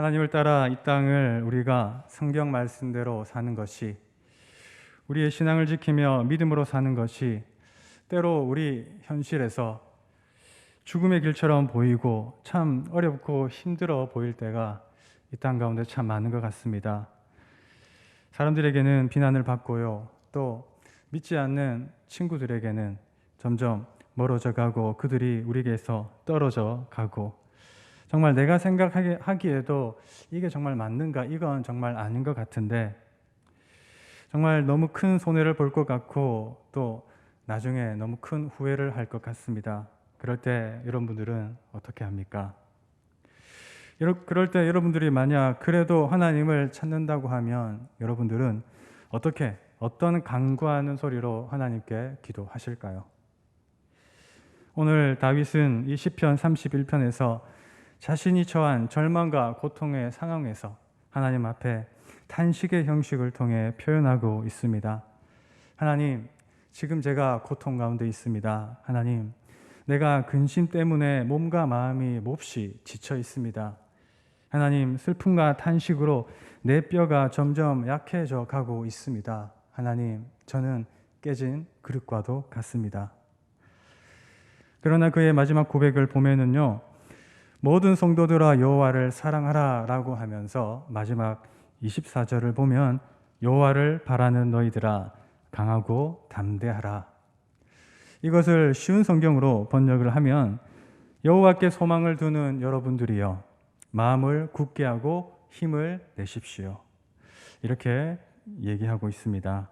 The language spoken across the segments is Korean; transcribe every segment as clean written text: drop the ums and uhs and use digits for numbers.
하나님을 따라 이 땅을 우리가 성경 말씀대로 사는 것이, 우리의 신앙을 지키며 믿음으로 사는 것이 때로 우리 현실에서 죽음의 길처럼 보이고 참 어렵고 힘들어 보일 때가 이 땅 가운데 참 많은 것 같습니다. 사람들에게는 비난을 받고요, 또 믿지 않는 친구들에게는 점점 멀어져 가고 그들이 우리에게서 떨어져 가고, 정말 내가 생각하기에도 이게 정말 맞는가, 이건 정말 아닌 것 같은데 정말 너무 큰 손해를 볼 것 같고 또 나중에 너무 큰 후회를 할 것 같습니다. 그럴 때 여러분들은 어떻게 합니까? 그럴 때 여러분들이 만약 그래도 하나님을 찾는다고 하면 여러분들은 어떤 간구하는 소리로 하나님께 기도하실까요? 오늘 다윗은 이 시편 31편에서 자신이 처한 절망과 고통의 상황에서 하나님 앞에 탄식의 형식을 통해 표현하고 있습니다. 하나님, 지금 제가 고통 가운데 있습니다. 하나님, 내가 근심 때문에 몸과 마음이 몹시 지쳐 있습니다. 하나님, 슬픔과 탄식으로 내 뼈가 점점 약해져 가고 있습니다. 하나님, 저는 깨진 그릇과도 같습니다. 그러나 그의 마지막 고백을 보면은요, 모든 성도들아 여호와를 사랑하라 라고 하면서 마지막 24절을 보면 여호와를 바라는 너희들아 강하고 담대하라. 이것을 쉬운 성경으로 번역을 하면 여호와께 소망을 두는 여러분들이여 마음을 굳게 하고 힘을 내십시오, 이렇게 얘기하고 있습니다.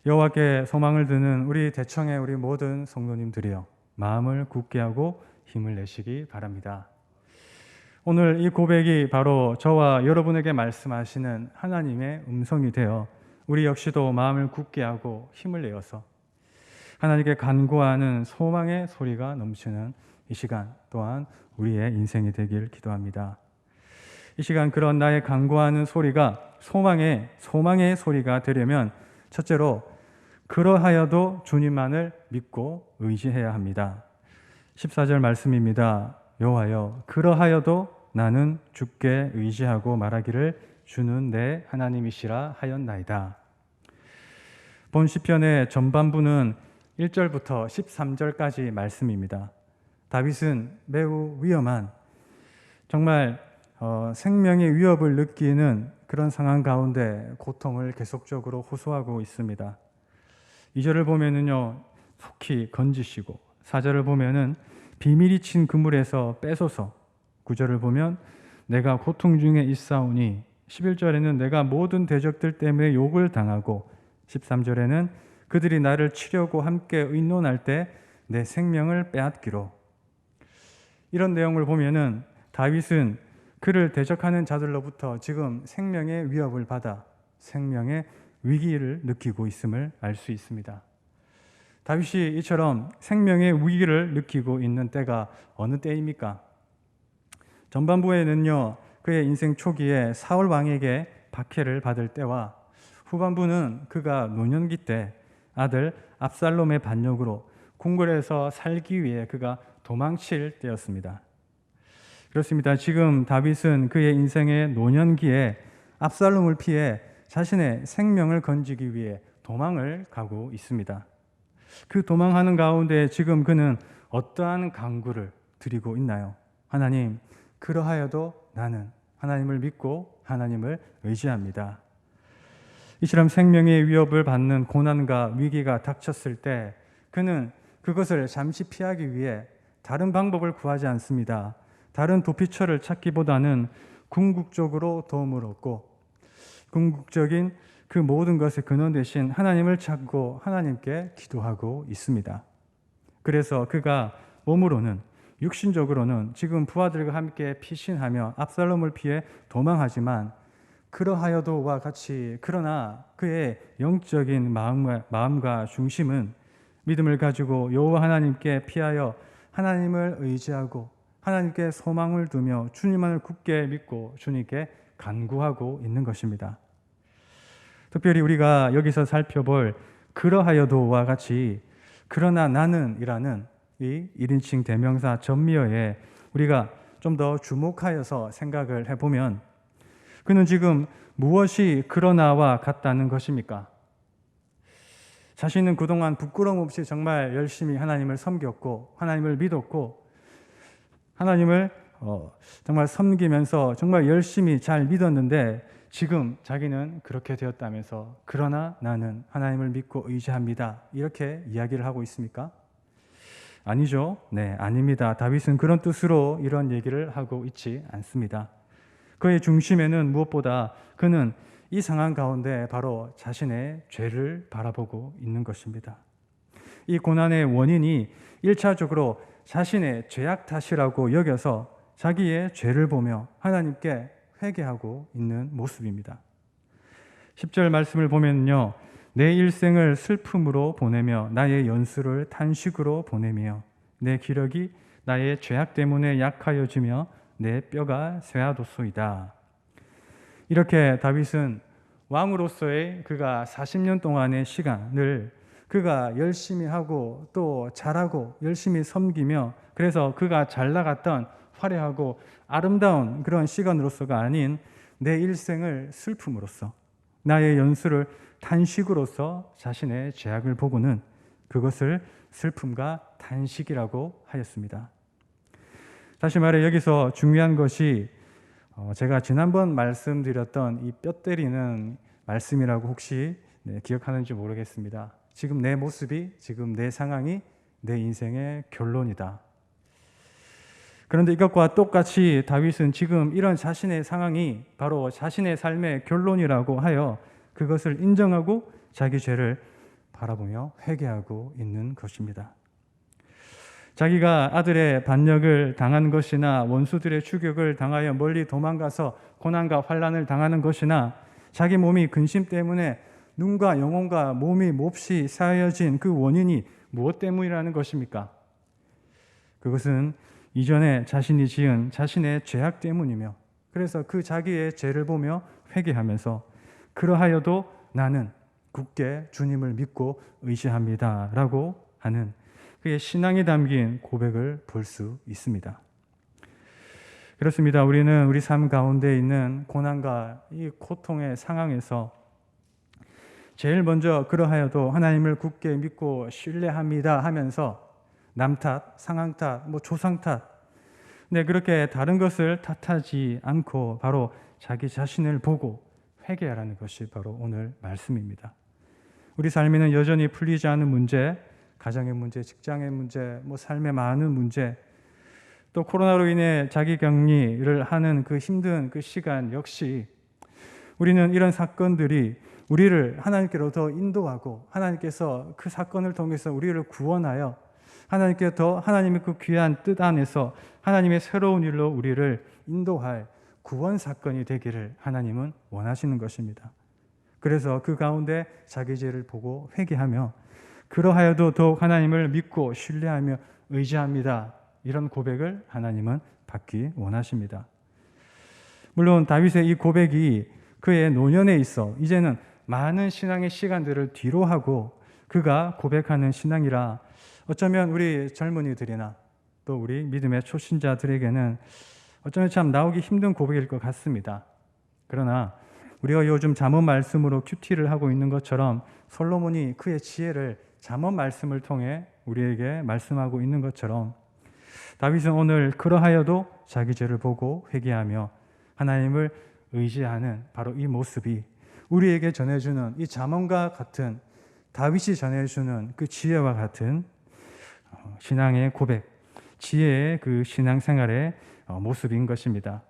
여호와께 소망을 두는 우리 대청의 우리 모든 성도님들이여 마음을 굳게 하고 힘을 내시기 바랍니다. 오늘 이 고백이 바로 저와 여러분에게 말씀하시는 하나님의 음성이 되어 우리 역시도 마음을 굳게 하고 힘을 내어서 하나님께 간구하는 소망의 소리가 넘치는 이 시간 또한 우리의 인생이 되길 기도합니다. 이 시간 그런 나의 간구하는 소리가 소망의 소리가 되려면 첫째로 그러하여도 주님만을 믿고 의지해야 합니다. 14절 말씀입니다. 여호와여, 그러하여도 나는 주께 의지하고 말하기를 주는 내 하나님이시라 하였나이다. 본 시편의 전반부는 1절부터 13절까지 말씀입니다. 다윗은 매우 위험한, 정말 생명의 위협을 느끼는 그런 상황 가운데 고통을 계속적으로 호소하고 있습니다. 2절을 보면은요, 속히 건지시고, 4절을 보면은 비밀이 친 그물에서 빼소서, 9절을 보면 내가 고통 중에 있사오니, 11절에는 내가 모든 대적들 때문에 욕을 당하고, 13절에는 그들이 나를 치려고 함께 의논할 때 내 생명을 빼앗기로. 이런 내용을 보면은 다윗은 그를 대적하는 자들로부터 지금 생명의 위협을 받아 생명의 위기를 느끼고 있음을 알 수 있습니다. 다윗이 이처럼 생명의 위기를 느끼고 있는 때가 어느 때입니까? 전반부에는요, 그의 인생 초기에 사울 왕에게 박해를 받을 때와 후반부는 그가 노년기 때 아들 압살롬의 반역으로 궁궐에서 살기 위해 그가 도망칠 때였습니다. 그렇습니다. 지금 다윗은 그의 인생의 노년기에 압살롬을 피해 자신의 생명을 건지기 위해 도망을 가고 있습니다. 그 도망하는 가운데 지금 그는 어떠한 간구를 드리고 있나요? 하나님, 그러하여도 나는 하나님을 믿고 하나님을 의지합니다. 이처럼 생명의 위협을 받는 고난과 위기가 닥쳤을 때 그는 그것을 잠시 피하기 위해 다른 방법을 구하지 않습니다. 다른 도피처를 찾기보다는 궁극적으로 도움을 얻고 궁극적인 그 모든 것의 근원 되신 하나님을 찾고 하나님께 기도하고 있습니다. 그래서 그가 몸으로는, 육신적으로는 지금 부하들과 함께 피신하며 압살롬을 피해 도망하지만 그러하여도와 같이, 그러나 그의 영적인 마음과 중심은 믿음을 가지고 여호와 하나님께 피하여 하나님을 의지하고 하나님께 소망을 두며 주님만을 굳게 믿고 주님께 간구하고 있는 것입니다. 특별히 우리가 여기서 살펴볼 그러하여도와 같이 그러나 나는 이라는 이 1인칭 대명사 전미어에 우리가 좀 더 주목하여서 생각을 해보면 그는 지금 무엇이 그러나와 같다는 것입니까? 자신은 그동안 부끄러움 없이 정말 열심히 하나님을 섬겼고 하나님을 믿었고 하나님을 정말 섬기면서 정말 열심히 잘 믿었는데 지금 자기는 그렇게 되었다면서 그러나 나는 하나님을 믿고 의지합니다. 이렇게 이야기를 하고 있습니까? 아니죠. 네, 아닙니다. 다윗은 그런 뜻으로 이런 얘기를 하고 있지 않습니다. 그의 중심에는 무엇보다 그는 이 상황 가운데 바로 자신의 죄를 바라보고 있는 것입니다. 이 고난의 원인이 1차적으로 자신의 죄악 탓이라고 여겨서 자기의 죄를 보며 하나님께 회개하고 있는 모습입니다. 10절 말씀을 보면요, 내 일생을 슬픔으로 보내며 나의 연수를 탄식으로 보내며 내 기력이 나의 죄악 때문에 약하여지며 내 뼈가 쇠하도소이다. 이렇게 다윗은 왕으로서의 그가 40년 동안의 시간을 그가 열심히 하고 또 잘하고 열심히 섬기며 그래서 그가 잘 나갔던 화려하고 아름다운 그런 시간으로서가 아닌 내 일생을 슬픔으로써 나의 연수를 탄식으로써 자신의 죄악을 보고는 그것을 슬픔과 탄식이라고 하였습니다. 다시 말해 여기서 중요한 것이 제가 지난번 말씀드렸던 이 뼈 때리는 말씀이라고 혹시 기억하는지 모르겠습니다. 지금 내 모습이, 지금 내 상황이 내 인생의 결론이다. 그런데 이것과 똑같이 다윗은 지금 이런 자신의 상황이 바로 자신의 삶의 결론이라고 하여 그것을 인정하고 자기 죄를 바라보며 회개하고 있는 것입니다. 자기가 아들의 반역을 당한 것이나 원수들의 추격을 당하여 멀리 도망가서 고난과 환난을 당하는 것이나 자기 몸이 근심 때문에 눈과 영혼과 몸이 몹시 쌓여진 그 원인이 무엇 때문이라는 것입니까? 그것은 이전에 자신이 지은 자신의 죄악 때문이며 그래서 그 자기의 죄를 보며 회개하면서 그러하여도 나는 굳게 주님을 믿고 의지합니다 라고 하는 그의 신앙이 담긴 고백을 볼 수 있습니다. 그렇습니다. 우리는 우리 삶 가운데 있는 고난과 이 고통의 상황에서 제일 먼저 그러하여도 하나님을 굳게 믿고 신뢰합니다 하면서 남 탓, 상황 탓, 조상 탓, 그렇게 다른 것을 탓하지 않고 바로 자기 자신을 보고 회개하라는 것이 바로 오늘 말씀입니다. 우리 삶에는 여전히 풀리지 않은 문제, 가정의 문제, 직장의 문제, 삶의 많은 문제, 또 코로나로 인해 자기 격리를 하는 그 힘든 그 시간 역시 우리는 이런 사건들이 우리를 하나님께로 더 인도하고 하나님께서 그 사건을 통해서 우리를 구원하여 하나님께 더 하나님의 그 귀한 뜻 안에서 하나님의 새로운 일로 우리를 인도할 구원 사건이 되기를 하나님은 원하시는 것입니다. 그래서 그 가운데 자기 죄를 보고 회개하며 그러하여도 더욱 하나님을 믿고 신뢰하며 의지합니다. 이런 고백을 하나님은 받기 원하십니다. 물론 다윗의 이 고백이 그의 노년에 있어 이제는 많은 신앙의 시간들을 뒤로 하고 그가 고백하는 신앙이라 어쩌면 우리 젊은이들이나 또 우리 믿음의 초신자들에게는 어쩌면 참 나오기 힘든 고백일 것 같습니다. 그러나 우리가 요즘 잠언 말씀으로 큐티를 하고 있는 것처럼 솔로몬이 그의 지혜를 잠언 말씀을 통해 우리에게 말씀하고 있는 것처럼 다윗은 오늘 그러하여도 자기 죄를 보고 회개하며 하나님을 의지하는 바로 이 모습이 우리에게 전해주는 이 잠언과 같은 다윗이 전해주는 그 지혜와 같은 신앙의 고백, 지혜의 그 신앙생활의 모습인 것입니다.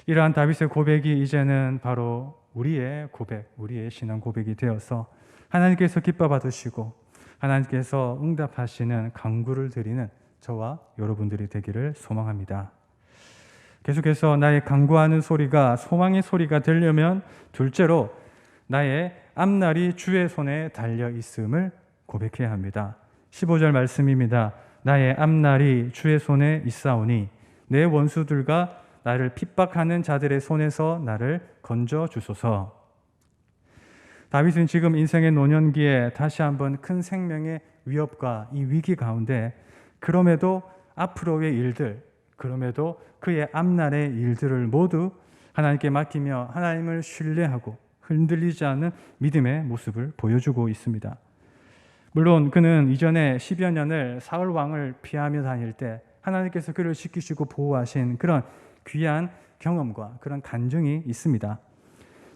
이러한 다윗의 고백이 이제는 바로 우리의 고백, 우리의 신앙 고백이 되어서 하나님께서 기뻐 받으시고 하나님께서 응답하시는 간구를 드리는 저와 여러분들이 되기를 소망합니다. 계속해서 나의 간구하는 소리가 소망의 소리가 되려면 둘째로 나의 앞날이 주의 손에 달려 있음을 고백해야 합니다. 15절 말씀입니다. 나의 앞날이 주의 손에 있사오니 내 원수들과 나를 핍박하는 자들의 손에서 나를 건져 주소서. 다윗은 지금 인생의 노년기에 다시 한번 큰 생명의 위협과 이 위기 가운데 그럼에도 앞으로의 일들, 그럼에도 그의 앞날의 일들을 모두 하나님께 맡기며 하나님을 신뢰하고 흔들리지 않는 믿음의 모습을 보여주고 있습니다. 물론 그는 이전에 10여 년을 사울 왕을 피하며 다닐 때 하나님께서 그를 지키시고 보호하신 그런 귀한 경험과 그런 간증이 있습니다.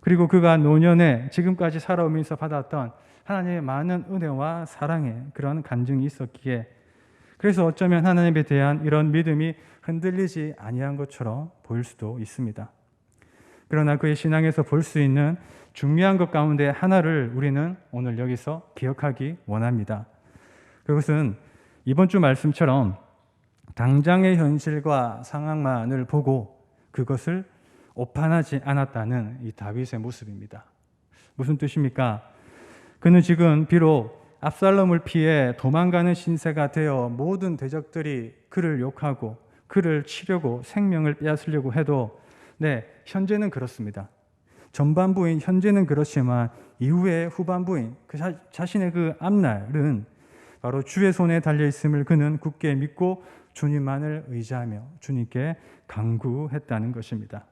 그리고 그가 노년에 지금까지 살아오면서 받았던 하나님의 많은 은혜와 사랑의 그런 간증이 있었기에, 그래서 어쩌면 하나님에 대한 이런 믿음이 흔들리지 아니한 것처럼 보일 수도 있습니다. 그러나 그의 신앙에서 볼 수 있는 중요한 것 가운데 하나를 우리는 오늘 여기서 기억하기 원합니다. 그것은 이번 주 말씀처럼 당장의 현실과 상황만을 보고 그것을 오판하지 않았다는 이 다윗의 모습입니다. 무슨 뜻입니까? 그는 지금 비록 압살롬을 피해 도망가는 신세가 되어 모든 대적들이 그를 욕하고 그를 치려고 생명을 빼앗으려고 해도 현재는 그렇습니다. 전반부인 현재는 그렇지만 이후의 후반부인 자신의 그 앞날은 바로 주의 손에 달려있음을 그는 굳게 믿고 주님만을 의지하며 주님께 간구했다는 것입니다.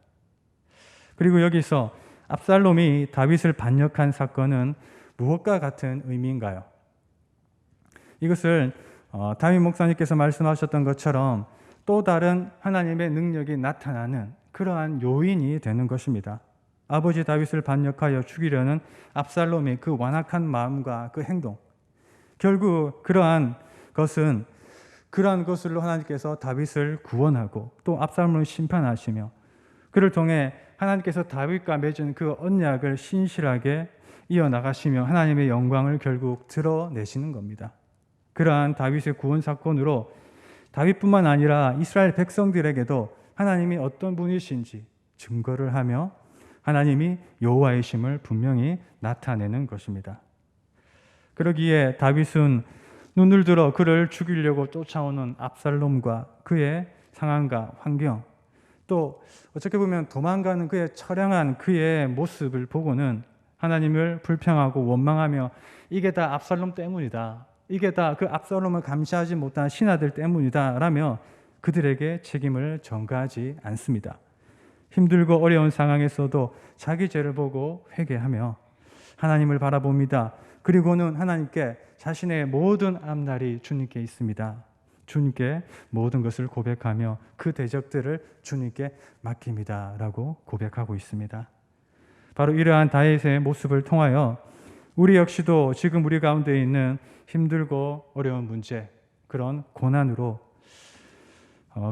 그리고 여기서 압살롬이 다윗을 반역한 사건은 무엇과 같은 의미인가요? 이것을 다윗 목사님께서 말씀하셨던 것처럼 또 다른 하나님의 능력이 나타나는 그러한 요인이 되는 것입니다. 아버지 다윗을 반역하여 죽이려는 압살롬의 그 완악한 마음과 그 행동, 결국 그러한 것을로 하나님께서 다윗을 구원하고 또 압살롬을 심판하시며 그를 통해 하나님께서 다윗과 맺은 그 언약을 신실하게 이어나가시며 하나님의 영광을 결국 드러내시는 겁니다. 그러한 다윗의 구원 사건으로 다윗뿐만 아니라 이스라엘 백성들에게도 하나님이 어떤 분이신지 증거를 하며 하나님이 여호와이심을 분명히 나타내는 것입니다. 그러기에 다윗은 눈을 들어 그를 죽이려고 쫓아오는 압살롬과 그의 상황과 환경, 또 어떻게 보면 도망가는 그의 처량한 그의 모습을 보고는 하나님을 불평하고 원망하며 이게 다 압살롬 때문이다, 이게 다 그 압살롬을 감시하지 못한 신하들 때문이다 라며 그들에게 책임을 전가하지 않습니다. 힘들고 어려운 상황에서도 자기 죄를 보고 회개하며 하나님을 바라봅니다. 그리고는 하나님께 자신의 모든 앞날이 주님께 있습니다. 주님께 모든 것을 고백하며 그 대적들을 주님께 맡깁니다 라고 고백하고 있습니다. 바로 이러한 다윗의 모습을 통하여 우리 역시도 지금 우리 가운데 있는 힘들고 어려운 문제, 그런 고난으로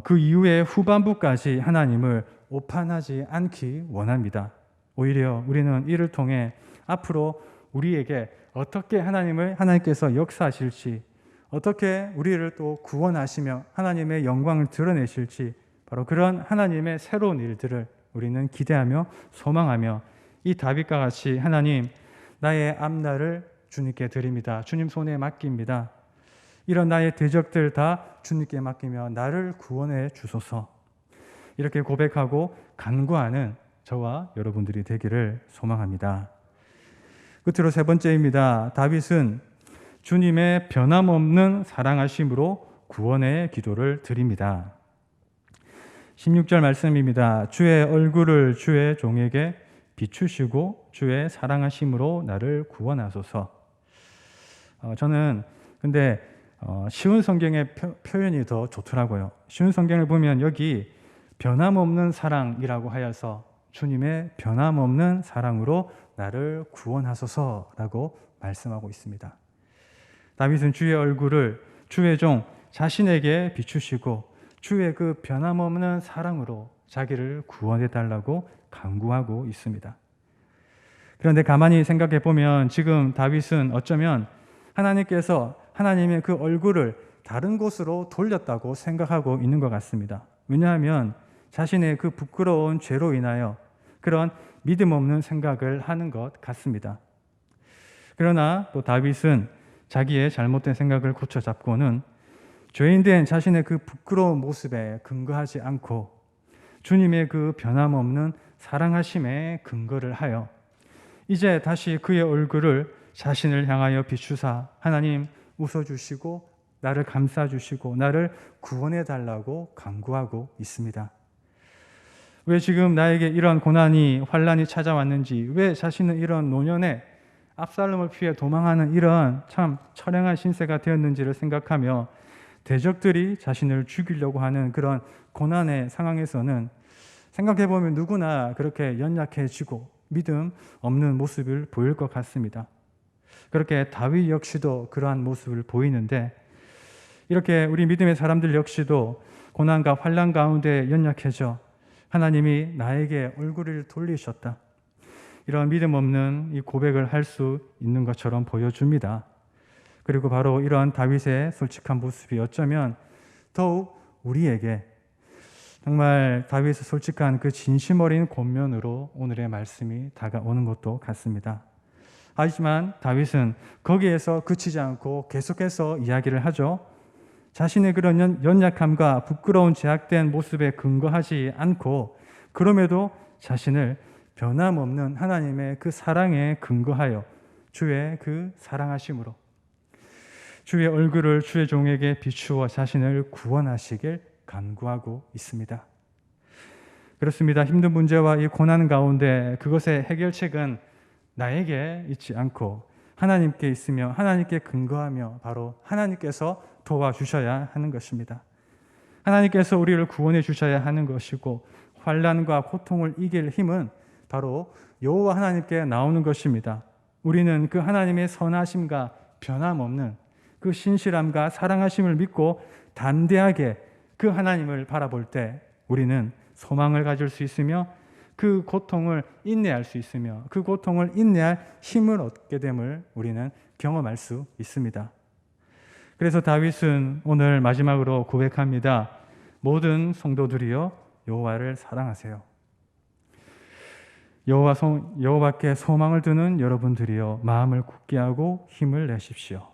그 이후의 후반부까지 하나님을 오판하지 않기 원합니다. 오히려 우리는 이를 통해 앞으로 우리에게 어떻게 하나님께서 역사하실지, 어떻게 우리를 또 구원하시며 하나님의 영광을 드러내실지, 바로 그런 하나님의 새로운 일들을 우리는 기대하며 소망하며 이 다윗과 같이 하나님, 나의 앞날을 주님께 드립니다. 주님 손에 맡깁니다. 이런 나의 대적들 다 주님께 맡기며 나를 구원해 주소서. 이렇게 고백하고 간구하는 저와 여러분들이 되기를 소망합니다. 끝으로 세 번째입니다. 다윗은 주님의 변함없는 사랑하심으로 구원의 기도를 드립니다. 16절 말씀입니다. 주의 얼굴을 주의 종에게 비추시고 주의 사랑하심으로 나를 구원하소서. 저는 근데 쉬운 성경의 표현이 더 좋더라고요. 쉬운 성경을 보면 여기 변함없는 사랑이라고 하여서 주님의 변함없는 사랑으로 나를 구원하소서라고 말씀하고 있습니다. 다윗은 주의 얼굴을 주의 종 자신에게 비추시고 주의 그 변함없는 사랑으로 자기를 구원해 달라고 간구하고 있습니다. 그런데 가만히 생각해 보면 지금 다윗은 어쩌면 하나님께서 하나님의 그 얼굴을 다른 곳으로 돌렸다고 생각하고 있는 것 같습니다. 왜냐하면 자신의 그 부끄러운 죄로 인하여 그런 믿음 없는 생각을 하는 것 같습니다. 그러나 또 다윗은 자기의 잘못된 생각을 고쳐잡고는 죄인된 자신의 그 부끄러운 모습에 근거하지 않고 주님의 그 변함없는 사랑하심에 근거를 하여 이제 다시 그의 얼굴을 자신을 향하여 비추사 하나님 웃어주시고 나를 감싸주시고 나를 구원해 달라고 간구하고 있습니다. 왜 지금 나에게 이런 고난이 환란이 찾아왔는지, 왜 자신은 이런 노년에 압살롬을 피해 도망하는 이런 참 처량한 신세가 되었는지를 생각하며 대적들이 자신을 죽이려고 하는 그런 고난의 상황에서는 생각해보면 누구나 그렇게 연약해지고 믿음 없는 모습을 보일 것 같습니다. 그렇게 다윗 역시도 그러한 모습을 보이는데, 이렇게 우리 믿음의 사람들 역시도 고난과 환난 가운데 연약해져 하나님이 나에게 얼굴을 돌리셨다, 이런 믿음 없는 이 고백을 할 수 있는 것처럼 보여줍니다. 그리고 바로 이런 다윗의 솔직한 모습이 어쩌면 더욱 우리에게 정말 다윗의 솔직한 그 진심 어린 권면으로 오늘의 말씀이 다가오는 것도 같습니다. 하지만 다윗은 거기에서 그치지 않고 계속해서 이야기를 하죠. 자신의 그런 연약함과 부끄러운 제약된 모습에 근거하지 않고, 그럼에도 자신을 변함없는 하나님의 그 사랑에 근거하여 주의 그 사랑하심으로 주의 얼굴을 주의 종에게 비추어 자신을 구원하시길 간구하고 있습니다. 그렇습니다. 힘든 문제와 이 고난 가운데 그것의 해결책은 나에게 있지 않고 하나님께 있으며 하나님께 근거하며 바로 하나님께서 도와주셔야 하는 것입니다. 하나님께서 우리를 구원해 주셔야 하는 것이고, 환난과 고통을 이길 힘은 바로 여호와 하나님께 나오는 것입니다. 우리는 그 하나님의 선하심과 변함없는 그 신실함과 사랑하심을 믿고 담대하게 그 하나님을 바라볼 때 우리는 소망을 가질 수 있으며 그 고통을 인내할 수 있으며 그 고통을 인내할 힘을 얻게 됨을 우리는 경험할 수 있습니다. 그래서 다윗은 오늘 마지막으로 고백합니다. 모든 성도들이여 여호와를 사랑하세요. 여호와께 소망을 두는 여러분들이여 마음을 굳게 하고 힘을 내십시오.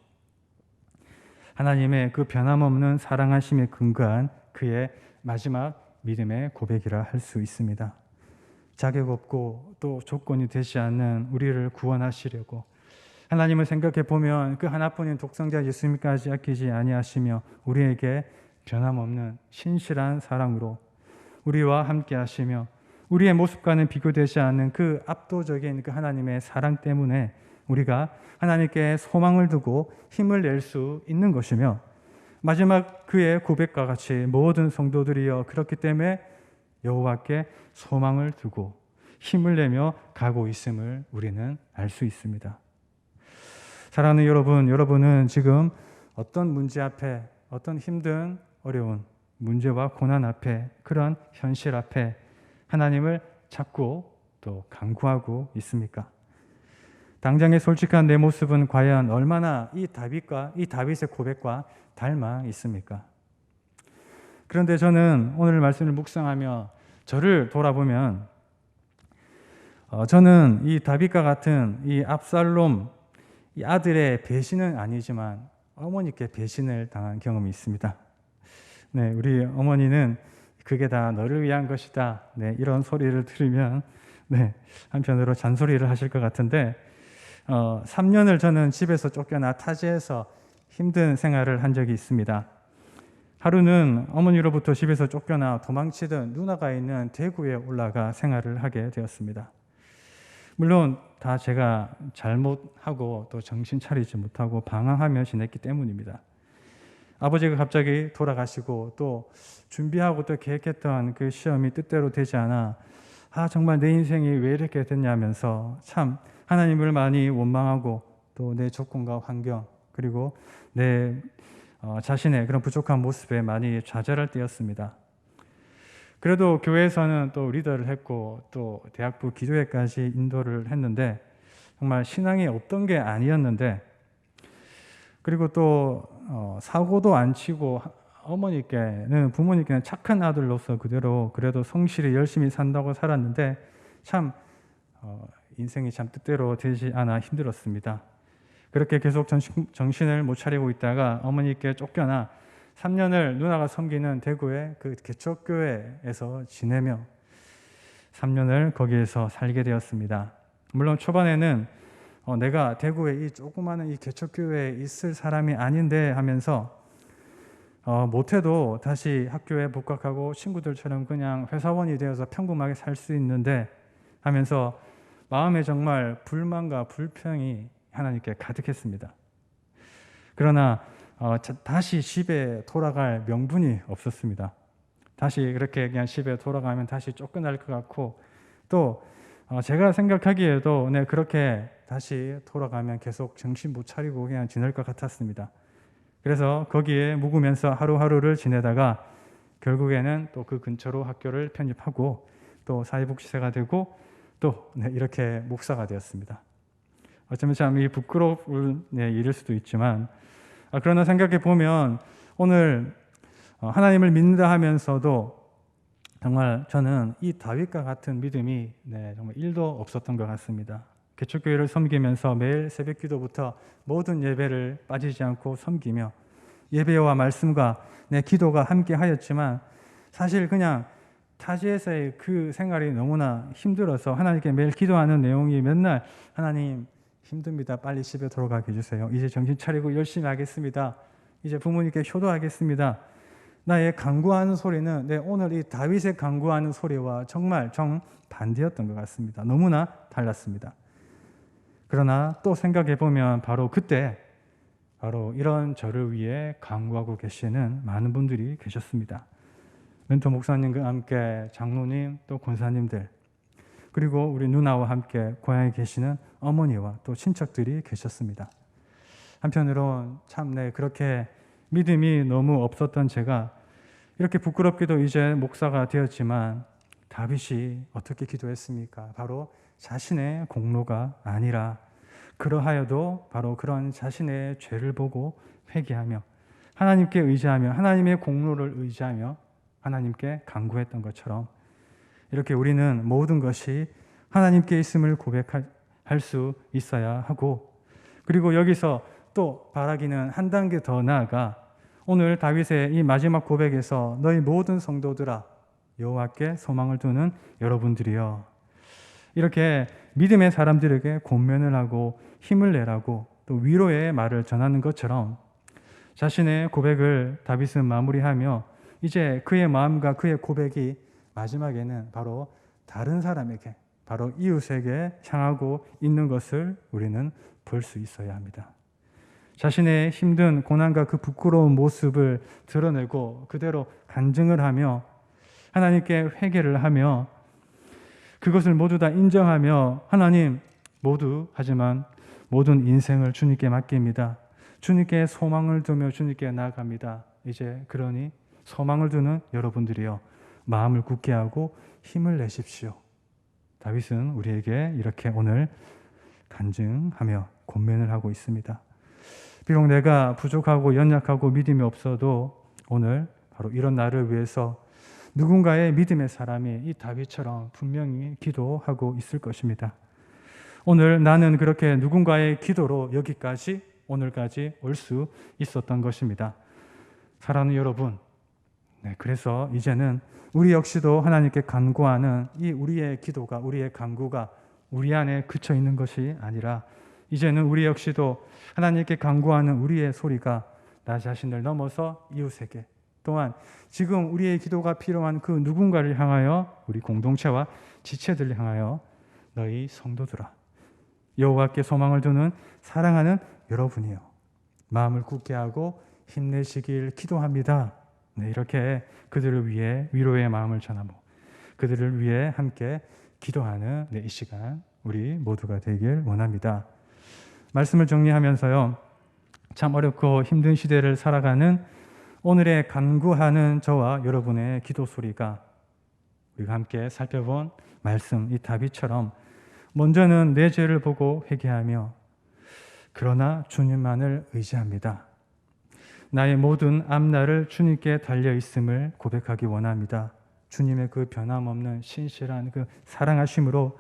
하나님의 그 변함없는 사랑하심에 근거한 그의 마지막 믿음의 고백이라 할 수 있습니다. 자격 없고 또 조건이 되지 않는 우리를 구원하시려고 하나님을 생각해 보면 그 하나뿐인 독생자 예수님까지 아끼지 아니하시며 우리에게 변함없는 신실한 사랑으로 우리와 함께 하시며 우리의 모습과는 비교되지 않는 그 압도적인 그 하나님의 사랑 때문에 우리가 하나님께 소망을 두고 힘을 낼 수 있는 것이며, 마지막 그의 고백과 같이 모든 성도들이여 그렇기 때문에 여호와께 소망을 두고 힘을 내며 가고 있음을 우리는 알 수 있습니다. 사랑하는 여러분, 여러분은 지금 어떤 문제 앞에, 어떤 힘든 어려운 문제와 고난 앞에, 그런 현실 앞에 하나님을 찾고 또 간구하고 있습니까? 당장의 솔직한 내 모습은 과연 얼마나 이 다윗의 고백과 닮아 있습니까? 그런데 저는 오늘 말씀을 묵상하며 저를 돌아보면 저는 이 다윗과 같은 이 압살롬 이 아들의 배신은 아니지만 어머니께 배신을 당한 경험이 있습니다. 네, 우리 어머니는 그게 다 너를 위한 것이다, 네, 이런 소리를 들으면 네, 한편으로 잔소리를 하실 것 같은데 3년을 저는 집에서 쫓겨나 타지에서 힘든 생활을 한 적이 있습니다. 하루는 어머니로부터 집에서 쫓겨나 도망치던 누나가 있는 대구에 올라가 생활을 하게 되었습니다. 물론 다 제가 잘못하고 또 정신 차리지 못하고 방황하며 지냈기 때문입니다. 아버지가 갑자기 돌아가시고 또 준비하고 또 계획했던 그 시험이 뜻대로 되지 않아 정말 내 인생이 왜 이렇게 됐냐면서 참 하나님을 많이 원망하고 또 내 조건과 환경 그리고 내 자신의 그런 부족한 모습에 많이 좌절할 때였습니다. 그래도 교회에서는 또 리더를 했고 또 대학부 기도회까지 인도를 했는데 정말 신앙이 없던 게 아니었는데, 그리고 또 사고도 안 치고 부모님께는 착한 아들로서 그대로 그래도 성실히 열심히 산다고 살았는데 참 인생이 참 뜻대로 되지 않아 힘들었습니다. 그렇게 계속 정신을 못 차리고 있다가 어머니께 쫓겨나 3년을 누나가 섬기는 대구의 그 개척교회에서 지내며 3년을 거기에서 살게 되었습니다. 물론 초반에는 내가 대구에 이 조그마한 이 개척교회에 있을 사람이 아닌데 하면서 못해도 다시 학교에 복학하고 친구들처럼 그냥 회사원이 되어서 평범하게 살 수 있는데 하면서 마음에 정말 불만과 불평이 하나님께 가득했습니다. 그러나 다시 집에 돌아갈 명분이 없었습니다. 다시 그렇게 그냥 집에 돌아가면 다시 쫓겨날 것 같고, 또 제가 생각하기에도 그렇게 다시 돌아가면 계속 정신 못 차리고 그냥 지낼 것 같았습니다. 그래서 거기에 묵으면서 하루하루를 지내다가 결국에는 또 그 근처로 학교를 편입하고 또 사회복지사가 되고 또 이렇게 목사가 되었습니다. 어쩌면 참 이 부끄러운 일일 수도 있지만, 그러나 생각해 보면 오늘 하나님을 믿는다 하면서도 정말 저는 이 다윗과 같은 믿음이 정말 1도 없었던 것 같습니다. 개척교회를 섬기면서 매일 새벽 기도부터 모든 예배를 빠지지 않고 섬기며 예배와 말씀과 기도가 함께 하였지만, 사실 그냥 타지에서의 그 생활이 너무나 힘들어서 하나님께 매일 기도하는 내용이 맨날 하나님 힘듭니다. 빨리 집에 돌아가게 해주세요. 이제 정신 차리고 열심히 하겠습니다. 이제 부모님께 효도하겠습니다. 나의 간구하는 소리는 오늘 이 다윗의 간구하는 소리와 정말 정반대였던 것 같습니다. 너무나 달랐습니다. 그러나 또 생각해 보면 바로 그때 바로 이런 저를 위해 간구하고 계시는 많은 분들이 계셨습니다. 멘토 목사님과 함께 장로님 또 권사님들, 그리고 우리 누나와 함께 고향에 계시는 어머니와 또 친척들이 계셨습니다. 한편으론 참 그렇게 믿음이 너무 없었던 제가 이렇게 부끄럽게도 이제 목사가 되었지만, 다윗이 어떻게 기도했습니까? 바로 자신의 공로가 아니라 그러하여도 바로 그런 자신의 죄를 보고 회개하며 하나님께 의지하며 하나님의 공로를 의지하며 하나님께 간구했던 것처럼 이렇게 우리는 모든 것이 하나님께 있음을 고백할 수 있어야 하고, 그리고 여기서 또 바라기는 한 단계 더 나아가 오늘 다윗의 이 마지막 고백에서 너희 모든 성도들아 여호와께 소망을 두는 여러분들이여, 이렇게 믿음의 사람들에게 권면을 하고 힘을 내라고 또 위로의 말을 전하는 것처럼 자신의 고백을 다윗은 마무리하며 이제 그의 마음과 그의 고백이 마지막에는 바로 다른 사람에게, 바로 이웃에게 향하고 있는 것을 우리는 볼 수 있어야 합니다. 자신의 힘든 고난과 그 부끄러운 모습을 드러내고 그대로 간증을 하며 하나님께 회개를 하며 그것을 모두 다 인정하며 하나님 하지만 모든 인생을 주님께 맡깁니다. 주님께 소망을 두며 주님께 나아갑니다. 이제 그러니 소망을 두는 여러분들이여 마음을 굳게 하고 힘을 내십시오. 다윗은 우리에게 이렇게 오늘 간증하며 권면을 하고 있습니다. 비록 내가 부족하고 연약하고 믿음이 없어도 오늘 바로 이런 나를 위해서 누군가의 믿음의 사람이 이 다윗처럼 분명히 기도하고 있을 것입니다. 오늘 나는 그렇게 누군가의 기도로 여기까지 오늘까지 올 수 있었던 것입니다. 사랑하는 여러분, 그래서 이제는 우리 역시도 하나님께 간구하는 이 우리의 기도가, 우리의 간구가 우리 안에 그쳐 있는 것이 아니라 이제는 우리 역시도 하나님께 간구하는 우리의 소리가 나 자신을 넘어서 이웃에게, 또한 지금 우리의 기도가 필요한 그 누군가를 향하여 우리 공동체와 지체들을 향하여 너희 성도들아 여호와께 소망을 두는 사랑하는 여러분이요 마음을 굳게 하고 힘내시길 기도합니다. 이렇게 그들을 위해 위로의 마음을 전하고 그들을 위해 함께 기도하는 이 시간 우리 모두가 되길 원합니다. 말씀을 정리하면서요, 참 어렵고 힘든 시대를 살아가는 오늘의 간구하는 저와 여러분의 기도 소리가 우리가 함께 살펴본 말씀 이 다윗처럼 먼저는 내 죄를 보고 회개하며 그러나 주님만을 의지합니다. 나의 모든 앞날을 주님께 달려있음을 고백하기 원합니다. 주님의 그 변함없는 신실한 그 사랑하심으로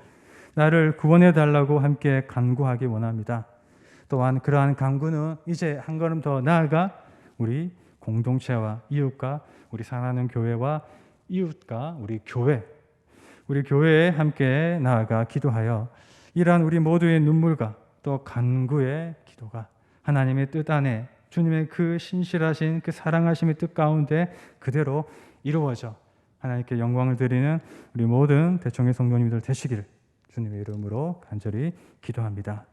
나를 구원해 달라고 함께 간구하기 원합니다. 또한 그러한 간구는 이제 한 걸음 더 나아가 우리 공동체와 이웃과 우리 사랑하는 교회와 이웃과 우리 교회에 함께 나아가 기도하여 이러한 우리 모두의 눈물과 또 간구의 기도가 하나님의 뜻 안에 주님의 그 신실하신 그 사랑하심의 뜻 가운데 그대로 이루어져 하나님께 영광을 드리는 우리 모든 대청의 성도님들 되시기를 주님의 이름으로 간절히 기도합니다.